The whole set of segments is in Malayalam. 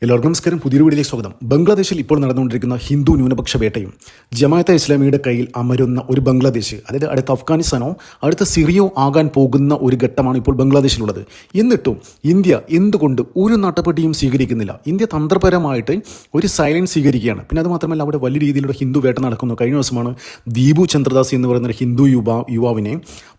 എല്ലാവർക്കും നമസ്കാരം. പുതിയൊരു വീഡിയോയിലേക്ക് സ്വാഗതം. ബംഗ്ലാദേശിൽ ഇപ്പോൾ നടന്നുകൊണ്ടിരിക്കുന്ന ഹിന്ദു ന്യൂനപക്ഷ വേട്ടയും ജമാഅത്തെ ഇസ്ലാമിയുടെ കയ്യിൽ അമരുന്ന ഒരു ബംഗ്ലാദേശ്, അതായത് അടുത്ത അഫ്ഗാനിസ്ഥാനോ അടുത്ത സിറിയോ ആകാൻ പോകുന്ന ഒരു ഘട്ടമാണ് ഇപ്പോൾ ബംഗ്ലാദേശിലുള്ളത്. എന്നിട്ടും ഇന്ത്യ എന്തുകൊണ്ട് ഒരു നടപടിയും സ്വീകരിക്കുന്നില്ല? ഇന്ത്യ തന്ത്രപരമായിട്ട് ഒരു സൈലൻസ് സ്വീകരിക്കുകയാണ്. പിന്നെ അത് മാത്രമല്ല, അവിടെ വലിയ രീതിയിലുള്ള ഹിന്ദു വേട്ട നടക്കുന്നു. കഴിഞ്ഞ ദിവസമാണ് ദീപു ചന്ദ്രദാസ് എന്ന് പറയുന്ന ഒരു ഹിന്ദു യുവാവിനെ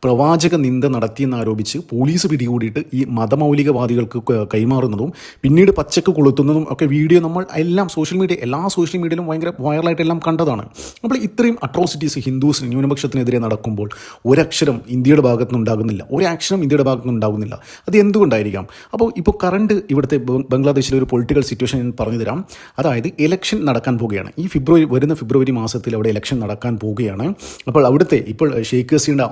പ്രവാചക നിന്ദ നടത്തിയെന്ന് ആരോപിച്ച് പോലീസ് പിടികൂടിയിട്ട് ഈ മതമൗലികവാദികൾക്ക് കൈമാറുന്നതും പിന്നീട് പച്ചക്ക് കൊളുത്തുന്നതും ഒക്കെ വീഡിയോ നമ്മൾ എല്ലാ സോഷ്യൽ മീഡിയയിലും ഭയങ്കര വൈറലായിട്ടെല്ലാം കണ്ടതാണ്. അപ്പോൾ ഇത്രയും അട്രോസിറ്റീസ് ഹിന്ദുസിന് ന്യൂനപക്ഷത്തിനെതിരെ നടക്കുമ്പോൾ ഒരക്ഷരം ഇന്ത്യയുടെ ഭാഗത്തുനിന്ന് ഉണ്ടാകുന്നില്ല, ഒരാക്ഷരം ഇന്ത്യയുടെ ഭാഗത്തുനിന്ന് ഉണ്ടാകുന്നില്ല. അത് എന്തുകൊണ്ടായിരിക്കാം? ഇപ്പോൾ കറണ്ട് ഇവിടുത്തെ ബംഗ്ലാദേശിലെ ഒരു പൊളിറ്റിക്കൽ സിറ്റുവേഷൻ ഞാൻ പറഞ്ഞു തരാം. അതായത് ഇലക്ഷൻ നടക്കാൻ പോവുകയാണ്. വരുന്ന ഫെബ്രുവരി മാസത്തിൽ അവിടെ ഇലക്ഷൻ നടക്കാൻ പോവുകയാണ്. അപ്പോൾ അവിടുത്തെ ഇപ്പോൾ ഷെയ്ഖ് ഹസീനയുടെ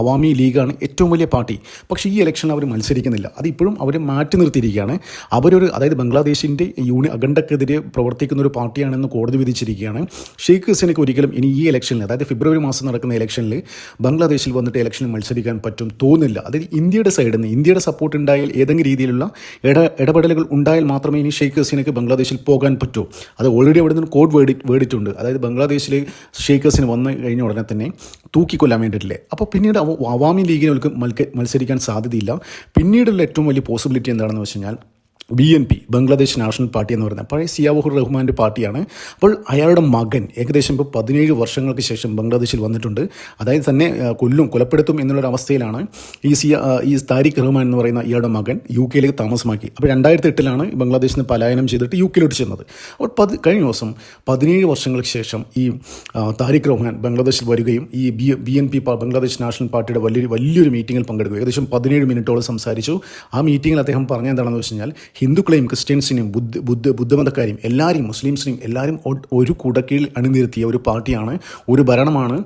അവാമി ലീഗാണ് ഏറ്റവും വലിയ പാർട്ടി. പക്ഷേ ഈ ഇലക്ഷൻ അവർ മത്സരിക്കുന്നില്ല. അതിപ്പോഴും അവർ മാറ്റി നിർത്തിയിരിക്കുകയാണ്. അതായത് ബംഗ്ലാദേശിൻ്റെ അഖണ്ഡക്കെതിരെ പ്രവർത്തിക്കുന്ന ഒരു പാർട്ടിയാണെന്ന് കോടതി വിധിച്ചിരിക്കുകയാണ്. ഷെയ്ഖ് ഹസീനയ്ക്ക് ഒരിക്കലും ഇനി ഈ ഇലക്ഷനിൽ, അതായത് ഫെബ്രുവരി മാസം നടക്കുന്ന ഇലക്ഷനിൽ ബംഗ്ലാദേശിൽ വന്നിട്ട് ഇലക്ഷനിൽ മത്സരിക്കാൻ തോന്നില്ല. അതായത് ഇന്ത്യയുടെ സൈഡിൽ നിന്ന് ഇന്ത്യയുടെ സപ്പോർട്ട് ഉണ്ടായാൽ, ഏതെങ്കിലും രീതിയിലുള്ള ഇടപെടലുകൾ ഉണ്ടായാൽ മാത്രമേ ഇനി ഷെയ്ഖ് ഹസീനയ്ക്ക് ബംഗ്ലാദേശിൽ പോകാൻ പറ്റൂ. അത് ഓൾറെഡി അവിടെ നിന്ന് കോഡ് വേടിയിട്ടുണ്ട്. അതായത് ബംഗ്ലാദേശിൽ ഷെയ്ഖ് ഹസീന വന്നു കഴിഞ്ഞ ഉടനെ തന്നെ തൂക്കിക്കൊല്ലാൻ വേണ്ടിയിട്ടില്ലേ. അപ്പോൾ പിന്നീട് അവാമി ലീഗിനവർക്ക് മത്സരിക്കാൻ സാധ്യതയില്ല. പിന്നീടുള്ള ഏറ്റവും വലിയ പോസിബിലിറ്റി എന്താണെന്ന് വെച്ച് കഴിഞ്ഞാൽ BNP, ബംഗ്ലാദേശ് നാഷണൽ പാർട്ടി എന്ന് പറയുന്നത് പഴയ സിയാവുർ റഹ്മാൻ്റെ പാർട്ടിയാണ്. അപ്പോൾ അയാളുടെ മകൻ ഏകദേശം ഇപ്പോൾ 17 വർഷങ്ങൾക്ക് ശേഷം ബംഗ്ലാദേശിൽ വന്നിട്ടുണ്ട്. അതായത് തന്നെ കൊലപ്പെടുത്തും എന്നുള്ളൊരവസ്ഥയിലാണ് ഈ താരിഖ് റഹ്മാൻ എന്ന് പറയുന്ന ഇയാളുടെ മകൻ UK താമസമാക്കി. അപ്പോൾ 2008 ബംഗ്ലാദേശിൽ നിന്ന് പലായനം ചെയ്തിട്ട് UK ചെന്നത്. അപ്പോൾ കഴിഞ്ഞ ദിവസം 17 വർഷങ്ങൾക്ക് ശേഷം ഈ താരിഖ് റഹ്മാൻ ബംഗ്ലാദേശിൽ വരികയും ഈ BNP ബംഗ്ലാദേശ് നാഷണൽ പാർട്ടിയുടെ വലിയൊരു മീറ്റിങ്ങിൽ പങ്കെടുക്കുക. ഏകദേശം 17 മിനിറ്റോളം സംസാരിച്ചു. ആ മീറ്റിങ്ങിൽ അദ്ദേഹം പറഞ്ഞ എന്താണെന്ന് വെച്ച് കഴിഞ്ഞാൽ, ഹിന്ദുക്കളെയും ക്രിസ്ത്യൻസിനെയും ബുദ്ധമതക്കാരെയും എല്ലാവരെയും മുസ്ലിംസിനെയും എല്ലാവരും ഒരു കുടക്കീഴിൽ അണിനിരത്തിയ ഒരു പാർട്ടിയാണ്, ഒരു ഭരണമാണ്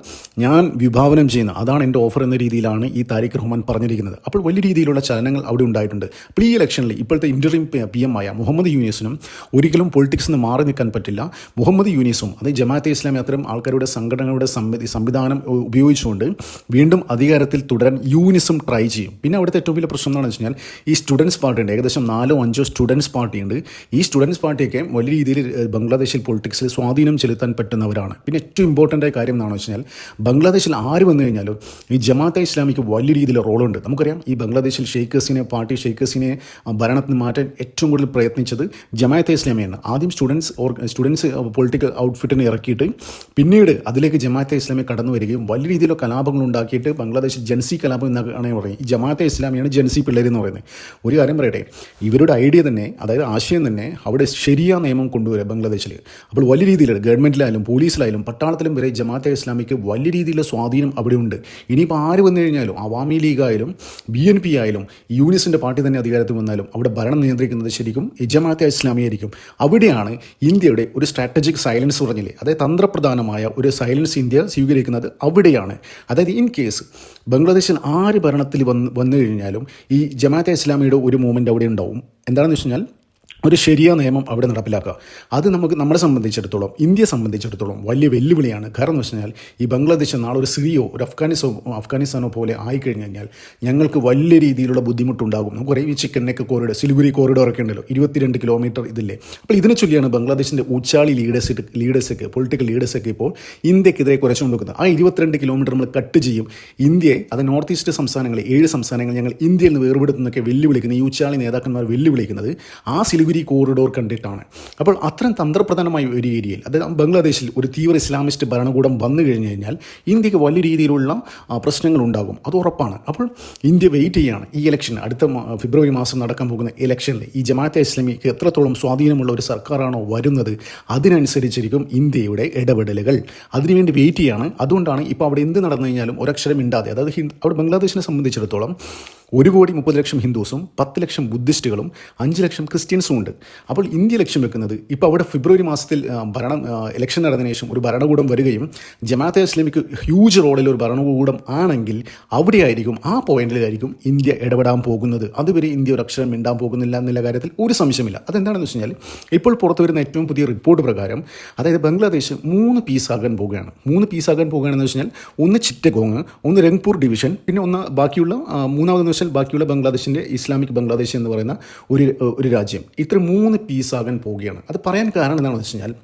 ഞാൻ വിഭാവനം ചെയ്യുന്നത്. അതാണ് എൻ്റെ ഓഫർ എന്ന രീതിയിലാണ് ഈ താരിഖ് റഹ്മാൻ പറഞ്ഞിരിക്കുന്നത്. അപ്പോൾ വലിയ രീതിയിലുള്ള ചലനങ്ങൾ അവിടെ ഉണ്ടായിട്ടുണ്ട്. അപ്പോൾ ഈ ഇലക്ഷനിൽ ഇപ്പോഴത്തെ ഇൻ്ററിം PM ആയ മുഹമ്മദ് യൂനിസിനും ഒരിക്കലും പൊളിറ്റിക്സിൽ നിന്ന് മാറി നിൽക്കാൻ പറ്റില്ല. മുഹമ്മദ് യൂനിസും അതായത് ജമാഅത്തെ ഇസ്ലാമി അത്തരം ആൾക്കാരുടെ സംഘടനകളുടെ സംവിധാനം ഉപയോഗിച്ചുകൊണ്ട് വീണ്ടും അധികാരത്തിൽ തുടരാൻ യൂനിസും ട്രൈ ചെയ്യും. പിന്നെ അവിടുത്തെ ഏറ്റവും വലിയ പ്രശ്നം എന്താണെന്ന് വെച്ച് കഴിഞ്ഞാൽ, ഈ സ്റ്റുഡൻസ് പാർട്ടിയുണ്ട്. ഏകദേശം 4-5 സ്റ്റുഡൻസ് പാർട്ടിയുണ്ട്. ഈ സ്റ്റുഡൻസ് പാർട്ടിയൊക്കെ വലിയ രീതിയിൽ ബംഗ്ലാദേശിൽ പൊളിറ്റിക്സിൽ സ്വാധീനം ചെലുത്താൻ പറ്റുന്നവരാണ്. പിന്നെ ഏറ്റവും ഇമ്പോർട്ടൻ്റ് ആയ കാര്യം എന്താണെന്ന് വെച്ച് കഴിഞ്ഞാൽ, ബംഗ്ലാദേശിൽ ആര് വന്നു കഴിഞ്ഞാലും ഈ ജമാഅത്തെ ഇസ്ലാമിക്ക് വലിയ രീതിയിൽ റോളുണ്ട്. നമുക്കറിയാം, ഈ ബംഗ്ലാദേശിൽ ഷെയ്ഖ് ഹസീനെ ഭരണത്തിന് മാറ്റാൻ ഏറ്റവും കൂടുതൽ പ്രയത്നിച്ചത് ജമാഅത്തെ ഇസ്ലാമിയാണ്. ആദ്യം സ്റ്റുഡൻസ് പൊളിറ്റിക്കൽ ഔട്ട്ഫിറ്റിനെ ഇറക്കിയിട്ട് പിന്നീട് അതിലേക്ക് ജമാഅത്തെ ഇസ്ലാമി കടന്നു വരികയും വലിയ രീതിയിലുള്ള കലാപങ്ങൾ ഉണ്ടാക്കിയിട്ട് ബംഗ്ലാദേശിൽ ജൻസി കലാപം എന്നാണ് പറയുന്നത്. ഈ ജമാഅത്തെ ഇസ്ലാമിയാണ് ജൻസി പിള്ളേർ എന്ന് പറയുന്നത്. ഒരു കാര്യം പറയട്ടെ, ഇവരുടെ ഐഡിയ തന്നെ, അതായത് ആശയം തന്നെ അവിടെ ശരിയാ നിയമം കൊണ്ടുവരിക ബംഗ്ലാദേശിൽ. അപ്പോൾ വലിയ രീതിയിൽ ഗവൺമെൻറ്റിലായാലും പോലീസിലായാലും പട്ടാളത്തിലും വരെ ജമാഅത്തെ ഇസ്ലാമിക്ക് വലിയ രീതിയിലുള്ള സ്വാധീനം അവിടെ ഉണ്ട്. ഇനിയിപ്പോൾ ആര് വന്നു കഴിഞ്ഞാലും, അവാമി ലീഗായാലും BNP ആയാലും യൂനിസിൻ്റെ പാർട്ടി തന്നെ അധികാരത്തിൽ വന്നാലും അവിടെ ഭരണം നിയന്ത്രിക്കുന്നത് ശരിക്കും ജമാഅത്തെ ഇസ്ലാമി ആയിരിക്കും. അവിടെയാണ് ഇന്ത്യയുടെ ഒരു സ്ട്രാറ്റജിക് സൈലൻസ് പറഞ്ഞില്ലേ, അതായത് തന്ത്രപ്രധാനമായ ഒരു സൈലൻസ് ഇന്ത്യ സ്വീകരിക്കുന്നത് അവിടെയാണ്. അതായത് ഇൻ കേസ് ബംഗ്ലാദേശിൽ ആര് ഭരണത്തിൽ വന്നു കഴിഞ്ഞാലും ഈ ജമാഅത്തെ ഇസ്ലാമിയുടെ ഒരു മൂവ്മെൻറ്റ് അവിടെ ഉണ്ടാവും. എന്താണെന്ന് വെച്ച് കഴിഞ്ഞാൽ, ഒരു ശരിയായ നിയമം അവിടെ നടപ്പിലാക്കുക. അത് നമ്മളെ സംബന്ധിച്ചിടത്തോളം, ഇന്ത്യയെ സംബന്ധിച്ചിടത്തോളം വലിയ വെല്ലുവിളിയാണ്. കാരണം എന്ന് വെച്ച് കഴിഞ്ഞാൽ, ഈ ബംഗ്ലാദേശ് നാളെ ഒരു സിറിയോ ഒരു അഫ്ഗാനിസ്ഥാനോ പോലെ ആയിക്കഴിഞ്ഞ് കഴിഞ്ഞാൽ ഞങ്ങൾക്ക് വലിയ രീതിയിലുള്ള ബുദ്ധിമുട്ടുണ്ടാകും. നമുക്കറിയാം, ഈ ചിക്കൻ നെക്ക് കോറിഡോർ, സിലിഗുരി കോറിഡോറൊക്കെ ഉണ്ടല്ലോ, 22 കിലോമീറ്റർ ഇതില്ലേ. അപ്പോൾ ഇതിനെ ചൊല്ലിയാണ് ബംഗ്ലാദേശിൻ്റെ ഊച്ചാളി പൊളിറ്റിക്കൽ ലീഡേഴ്സൊക്കെ ഇപ്പോൾ ഇന്ത്യക്കെതിരെ കുറച്ചുകൊണ്ട് വെക്കുന്നത്. ആ 22 കിലോമീറ്റർ നമ്മൾ കട്ട് ചെയ്യും. ഇന്ത്യയെ, അത് നോർത്ത് ഈസ്റ്റ് സംസ്ഥാനങ്ങൾ 7 സംസ്ഥാനങ്ങൾ ഞങ്ങൾ ഇന്ത്യയിൽ നിന്ന് വേർപെടുത്തുന്നൊക്കെ വെല്ലുവിളിക്കുന്നത്, ഈ ഊച്ചാളി നേതാക്കന്മാർ വെല്ലുവിളിക്കുന്നത് ആ സിലിഗുരി കോറിഡോർ കണ്ടിട്ടാണ്. അപ്പോൾ അത്തരം തന്ത്രപ്രധാനമായ ഒരു ഏരിയയിൽ, അതായത് ബംഗ്ലാദേശിൽ ഒരു തീവ്ര ഇസ്ലാമിസ്റ്റ് ഭരണകൂടം വന്നു കഴിഞ്ഞു കഴിഞ്ഞാൽ ഇന്ത്യക്ക് വലിയ രീതിയിലുള്ള പ്രശ്നങ്ങൾ ഉണ്ടാകും, അത് ഉറപ്പാണ്. അപ്പോൾ ഇന്ത്യ വെയിറ്റ് ചെയ്യുകയാണ് ഈ ഇലക്ഷൻ, അടുത്ത ഫെബ്രുവരി മാസം നടക്കാൻ പോകുന്ന ഇലക്ഷനിൽ ഈ ജമാഅത്തെ ഇസ്ലാമിക്ക് എത്രത്തോളം സ്വാധീനമുള്ള ഒരു സർക്കാരാണോ വരുന്നത്, അതിനനുസരിച്ചിരിക്കും ഇന്ത്യയുടെ ഇടപെടലുകൾ. അതിനുവേണ്ടി വെയിറ്റ് ചെയ്യുകയാണ്. അതുകൊണ്ടാണ് ഇപ്പോൾ അവിടെ എന്ത് നടന്നു കഴിഞ്ഞാലും ഒരക്ഷരം ഇണ്ടാതെ, അതായത് അവിടെ ബംഗ്ലാദേശിനെ സംബന്ധിച്ചിടത്തോളം 1,30,00,000 ഹിന്ദുസും 10 ലക്ഷം ബുദ്ധിസ്റ്റുകളും 5 ലക്ഷം ക്രിസ്ത്യൻസും ഉണ്ട്. അപ്പോൾ ഇന്ത്യ ലക്ഷ്യം വെക്കുന്നത്, ഇപ്പോൾ അവിടെ ഫെബ്രുവരി മാസത്തിൽ ഇലക്ഷൻ നടന്നതിന് ശേഷം ഒരു ഭരണകൂടം വരികയും ജമാഅത്തെ ഇസ്ലാമിക്ക് ഹ്യൂജ് റോളിൽ ഒരു ഭരണകൂടം ആണെങ്കിൽ അവിടെയായിരിക്കും, ആ പോയിന്റിലായിരിക്കും ഇന്ത്യ ഇടപെടാൻ പോകുന്നത്. അതുവരെ ഇന്ത്യ ഒരു അക്ഷരം മിണ്ടാൻ പോകുന്നില്ല എന്നുള്ള കാര്യത്തിൽ ഒരു സംശയമില്ല. അതെന്താണെന്ന് വെച്ച് കഴിഞ്ഞാൽ, ഇപ്പോൾ പുറത്തു വരുന്ന ഏറ്റവും പുതിയ റിപ്പോർട്ട് പ്രകാരം, അതായത് ബംഗ്ലാദേശ് 3 പീസാകാൻ പോകുകയാണ്. 3 പീസാകാൻ പോകുകയാണെന്ന് വെച്ച് കഴിഞ്ഞാൽ, ഒന്ന് ചിറ്റഗോങ്, ഒന്ന് രംഗ്പൂർ ഡിവിഷൻ, പിന്നെ ഒന്ന് ബാക്കിയുള്ള മൂന്നാമതെന്ന് വെച്ചാൽ ബാക്കിയുള്ള ബംഗ്ലാദേശിൻ്റെ ഇസ്ലാമിക് ബംഗ്ലാദേശ് എന്ന് പറയുന്ന ഒരു രാജ്യം ഇത്ര 3 പീസാകാൻ പോവുകയാണ്. അത് പറയാൻ കാരണം എന്താണെന്ന് വെച്ച് കഴിഞ്ഞാൽ,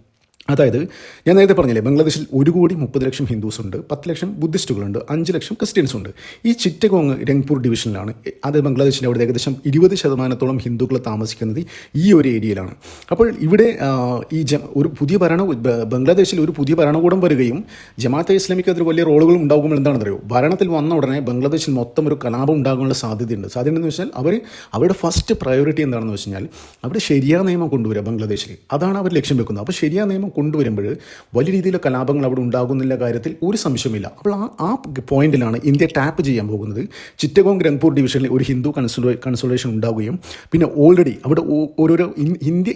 അതായത് ഞാൻ നേരത്തെ പറഞ്ഞില്ലേ, ബംഗ്ലാദേശിൽ 1,30,00,000 ഹിന്ദുസ് ഉണ്ട്, 10 ലക്ഷം ബുദ്ധിസ്റ്റുകളുണ്ട്, 5 ലക്ഷം ക്രിസ്ത്യൻസ് ഉണ്ട്. ഈ ചിറ്റഗോങ് രംഗ്പൂർ ഡിവിഷനിലാണ്. അത് ബംഗ്ലാദേശിൻ്റെ അവിടെ ഏകദേശം 20% ഹിന്ദുക്കൾ താമസിക്കുന്നത് ഈ ഒരു ഏരിയയിലാണ്. അപ്പോൾ ഇവിടെ ഒരു പുതിയ ബംഗ്ലാദേശിൽ ഒരു പുതിയ ഭരണകൂടം വരികയും ജമാഅത്തെ ഇസ്ലാമിക്ക് അതിൽ വലിയ റോളുകൾ ഉണ്ടാകുമ്പോൾ എന്താണെന്നറിയോ, ഭരണത്തിൽ വന്ന ഉടനെ ബംഗ്ലാദേശിൽ മൊത്തം ഒരു കലാപം ഉണ്ടാകാനുള്ള സാധ്യതയുണ്ട്. സാധ്യതയെന്ന് വെച്ചാൽ അവരുടെ ഫസ്റ്റ് പ്രയോറിറ്റി എന്താണെന്ന് വെച്ച് കഴിഞ്ഞാൽ അവിടെ ശരിയാ നിയമം കൊണ്ടുവരിക ബംഗ്ലാദേശിൽ. അതാണ് അവർ ലക്ഷ്യം വെക്കുന്നത്. അപ്പോൾ ശരിയാ നിയമം കൊണ്ടുവരുമ്പോൾ വലിയ രീതിയിലുള്ള കലാപങ്ങൾ അവിടെ ഉണ്ടാകുന്നില്ല കാര്യത്തിൽ ഒരു സംശയമില്ല. അപ്പോൾ ആ പോയിന്റിലാണ് ഇന്ത്യ ടാപ്പ് ചെയ്യാൻ പോകുന്നത്. ചിറ്റഗോങ് രംഗ്പൂർ ഡിവിഷനിൽ ഒരു ഹിന്ദു കൺസോളേഷൻ ഉണ്ടാവുകയും പിന്നെ ഓൾറെഡി അവിടെ ഓരോരോ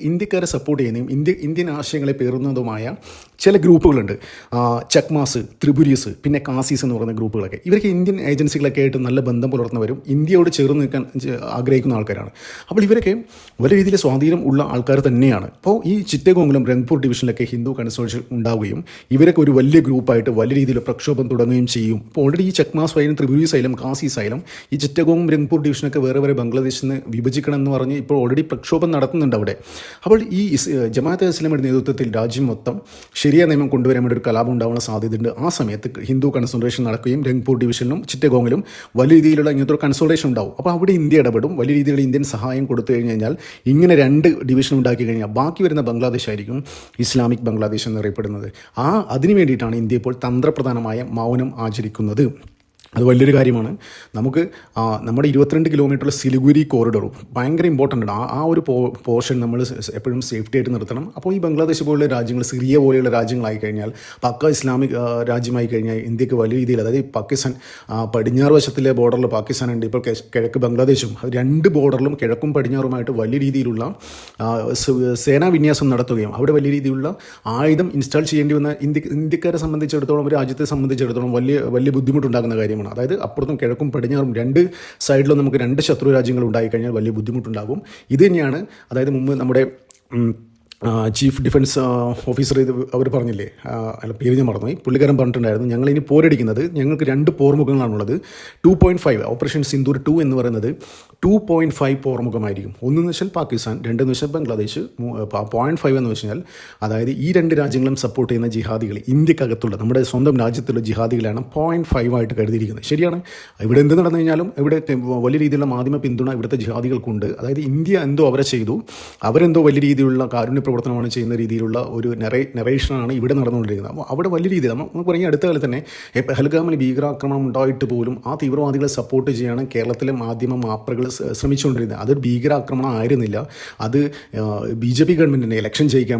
ഇന്ത്യക്കാരെ സപ്പോർട്ട് ചെയ്യുന്നതും ഇന്ത്യൻ ആശയങ്ങളെ പേറുന്നതുമായ ചില ഗ്രൂപ്പുകളുണ്ട്. ചക്മാസ്, ത്രിപുരീസ്, പിന്നെ കാസീസ് എന്ന് പറയുന്ന ഗ്രൂപ്പുകളൊക്കെ. ഇവരൊക്കെ ഇന്ത്യൻ ഏജൻസികളൊക്കെ ആയിട്ട് നല്ല ബന്ധം പുലർത്തുന്നവരും ഇന്ത്യയോട് ചേർന്ന് നിൽക്കാൻ ആഗ്രഹിക്കുന്ന ആൾക്കാരാണ്. അപ്പോൾ ഇവരൊക്കെ വലിയ രീതിയിൽ സ്വാധീനം ഉള്ള ആൾക്കാർ തന്നെയാണ്. അപ്പോൾ ഈ ചിറ്റഗോങ്ങിലും രംഗ്പൂർ ഡിവിഷനിലൊക്കെ ഹിന്ദു കൺസോളേഷൻ ഉണ്ടാവുകയും ഇവരൊക്കെ ഒരു വലിയ ഗ്രൂപ്പായിട്ട് വലിയ രീതിയിൽ പ്രക്ഷോഭം തുടങ്ങുകയും ചെയ്യും. അപ്പോൾ ഓൾറെഡി ഈ ചക്മാസ് ആയാലും ത്രിപുരീസ് ആയാലും കാസീസ് ആയാലും ഈ ചിറ്റഗോങ് രംഗ്പൂർ ഡിവിഷനൊക്കെ വേറെ ബംഗ്ലാദേശിൽ നിന്ന് വിഭജിക്കണം എന്ന് പറഞ്ഞ് ഇപ്പോൾ ഓൾറെഡി പ്രക്ഷോഭം നടത്തുന്നുണ്ട് അവിടെ. അപ്പോൾ ഈ ജമാഅത്തെ ഇസ്ലാമിയുടെ നേതൃത്വത്തിൽ രാജ്യം മൊത്തം ശരിയായ നിയമം കൊണ്ടുവരാൻ വേണ്ടി ഒരു കലാപം ഉണ്ടാവാനുള്ള സാധ്യതയുണ്ട്. ആ സമയത്ത് ഹിന്ദു കൺസോളേഷൻ നടക്കുകയും രംഗ്പൂർ ഡിവിഷനിലും ചിറ്റഗോങ്ങിലും വലിയ രീതിയിലുള്ള ഇങ്ങനത്തെ ഒരു കൺസോളേഷൻ ഉണ്ടാവും. അപ്പോൾ അവിടെ ഇന്ത്യ ഇടപെടും. വലിയ രീതിയിലുള്ള ഇന്ത്യൻ സഹായം കൊടുത്തു കഴിഞ്ഞാൽ ഇങ്ങനെ 2 ഡിവിഷൻ ഉണ്ടാക്കി കഴിഞ്ഞാൽ ബാക്കി വരുന്ന ബംഗ്ലാദേശ് ആയിരിക്കും ഇസ്ലാമിക് ബംഗ്ലാദേശ് എന്നറിയപ്പെടുന്നത്. അതിനു വേണ്ടിയിട്ടാണ് ഇന്ത്യ ഇപ്പോൾ തന്ത്രപ്രധാനമായ മൗനം ആചരിക്കുന്നത്. അത് വലിയൊരു കാര്യമാണ്. നമുക്ക് നമ്മുടെ 22 കിലോമീറ്റർ സിലിഗുരി കോറിഡോറും ഭയങ്കര ഇമ്പോർട്ടൻ്റ് ആണ്. ആ ഒരു പോർഷൻ നമ്മൾ എപ്പോഴും സേഫ്റ്റി ആയിട്ട് നിർത്തണം. അപ്പോൾ ഈ ബംഗ്ലാദേശ് പോലുള്ള രാജ്യങ്ങൾ, സിറിയ പോലെയുള്ള രാജ്യങ്ങളായി കഴിഞ്ഞാൽ, പക്ക ഇസ്ലാമിക് രാജ്യമായി കഴിഞ്ഞാൽ ഇന്ത്യക്ക് വലിയ രീതിയിൽ, അതായത് പാകിസ്ഥാൻ പടിഞ്ഞാറ് വശത്തിലെ ബോർഡറിൽ പാകിസ്ഥാൻ ഉണ്ട്, ഇപ്പോൾ കിഴക്ക് ബംഗ്ലാദേശും, 2 ബോർഡറിലും കിഴക്കും പടിഞ്ഞാറുമായിട്ട് വലിയ രീതിയിലുള്ള സേനാ വിന്യാസം നടത്തുകയും അവിടെ വലിയ രീതിയിലുള്ള ആയുധം ഇൻസ്റ്റാൾ ചെയ്യേണ്ടി വന്ന ഇന്ത്യക്കാരെ സംബന്ധിച്ചിടത്തോളം, രാജ്യത്തെ സംബന്ധിച്ചിടത്തോളം വലിയ ബുദ്ധിമുട്ടുണ്ടാകുന്ന കാര്യമാണ്. അതായത് അപ്പുറത്തും കിഴക്കും പടിഞ്ഞാറും 2 സൈഡിലും നമുക്ക് 2 ശത്രു രാജ്യങ്ങൾ ഉണ്ടായിക്കഴിഞ്ഞാൽ വലിയ ബുദ്ധിമുട്ടുണ്ടാകും. ഇത് തന്നെയാണ്, അതായത് മുമ്പ് നമ്മുടെ ചീഫ് ഡിഫൻസ് ഓഫീസർ അവർ പറഞ്ഞില്ലേ, അല്ല പേര് ഞാൻ മറന്നുപോയി, പുള്ളിക്കാരൻ പറഞ്ഞിട്ടുണ്ടായിരുന്നു, ഞങ്ങളിനി പോരടിക്കുന്നത്, ഞങ്ങൾക്ക് 2 പോർമുഖങ്ങളാണുള്ളത്. 2.5 ഓപ്പറേഷൻ സിന്ദൂർ 2 എന്ന് പറയുന്നത് 2.5 പോർമുഖമായിരിക്കും. 1 എന്ന് വെച്ചാൽ പാകിസ്ഥാൻ, 2 എന്ന് വെച്ചാൽ ബംഗ്ലാദേശ്, 0.5 എന്ന് വെച്ച് കഴിഞ്ഞാൽ അതായത് ഈ 2 രാജ്യങ്ങളും സപ്പോർട്ട് ചെയ്യുന്ന ജിഹാദികൾ, ഇന്ത്യക്കകത്തുള്ള നമ്മുടെ സ്വന്തം രാജ്യത്തുള്ള ജിഹാദികളാണ് 0.5 ആയിട്ട് കരുതിയിരിക്കുന്നത്. ശരിയാണ്. ഇവിടെ എന്ത് നടന്നു കഴിഞ്ഞാലും ഇവിടെ വലിയ രീതിയിലുള്ള മാധ്യമ പിന്തുണ ഇവിടുത്തെ ജിഹാദികൾക്കുണ്ട്. അതായത് ഇന്ത്യ എന്തോ അവരെ ചെയ്തു, അവരെന്തോ വലിയ രീതിയിലുള്ള കാരുണ്യ പ്രവർത്തനമാണ് ചെയ്യുന്ന രീതിയിലുള്ള ഒരു നറേഷനാണ് ഇവിടെ നടന്നുകൊണ്ടിരിക്കുന്നത്. അപ്പോൾ അവിടെ വലിയ രീതിയിൽ നമുക്ക് പറയുക, അടുത്ത കാലത്ത് തന്നെ പെഹൽഗാമിൽ ഭീകരാക്രമണം ഉണ്ടായിട്ട് പോലും ആ തീവ്രവാദികളെ സപ്പോർട്ട് ചെയ്യാൻ കേരളത്തിലെ മാപ്രകൾ ശ്രമിച്ചുകൊണ്ടിരുന്നത്. അതൊരു ഭീകരാക്രമണം ആയിരുന്നില്ല. അത് BJP ഗവൺമെൻറ്റിനെ ഇലക്ഷൻ ജയിക്കാൻ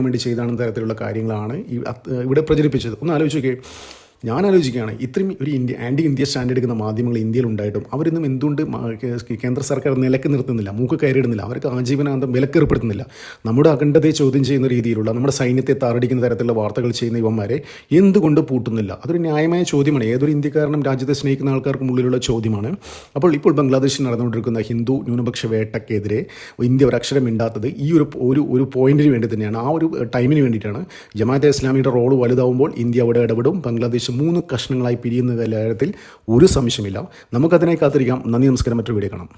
വേണ്ടി ചെയ്താണെന്ന തരത്തിലുള്ള കാര്യങ്ങളാണ് ഇവിടെ പ്രചരിപ്പിച്ചത്. ഒന്ന് ആലോചിച്ച് നോക്കിയേ. ഞാൻ ആലോചിക്കുകയാണ്, ഇത്രയും ഒരു ആൻറ്റി ഇന്ത്യ സ്റ്റാൻഡ് എടുക്കുന്ന മാധ്യമങ്ങൾ ഇന്ത്യയിൽ ഉണ്ടായിട്ടും അവരൊന്നും എന്തുകൊണ്ട് കേന്ദ്ര സർക്കാർ നിലക്ക് നിർത്തുന്നില്ല, മൂക്ക് കയറിയിടുന്നില്ല, അവർക്ക് ആജീവനാന്തം വിലക്കേർപ്പെടുത്തുന്നില്ല? നമ്മുടെ അഖണ്ഡതയെ ചോദ്യം ചെയ്യുന്ന രീതിയിലുള്ള, നമ്മുടെ സൈന്യത്തെ താറടിക്കുന്ന തരത്തിലുള്ള വാർത്തകൾ ചെയ്യുന്ന ഇവന്മാരെ എന്തുകൊണ്ട് പൂട്ടുന്നില്ല? അതൊരു ന്യായമായ ചോദ്യമാണ്. ഏതൊരു ഇന്ത്യക്കാരനും രാജ്യത്തെ സ്നേഹിക്കുന്ന ആൾക്കാർക്കും ഉള്ളിലുള്ള ചോദ്യമാണ്. അപ്പോൾ ഇപ്പോൾ ബംഗ്ലാദേശിൽ നടന്നുകൊണ്ടിരിക്കുന്ന ഹിന്ദു ന്യൂനപക്ഷ വേട്ടക്കെതിരെ ഇന്ത്യ ഒരക്ഷരം മിണ്ടാത്തത് ഈ ഒരു പോയിന്റിന് വേണ്ടി തന്നെയാണ്, ആ ഒരു ടൈമിന് വേണ്ടിയിട്ടാണ്. ജമാഅത്തെ ഇസ്ലാമിയുടെ റോള് വലുതാവുമ്പോൾ ഇന്ത്യ അവിടെ ഇടപെടും. ബംഗ്ലാദേശ് 3 കഷ്ണങ്ങളായി പിരിയുന്ന കാര്യത്തിൽ ഒരു സംശയമില്ല. നമുക്കതിനായി കാത്തിരിക്കാം. നന്ദി, നമസ്കാരം. മറ്റൊരു വീഡിയോ കാണാം.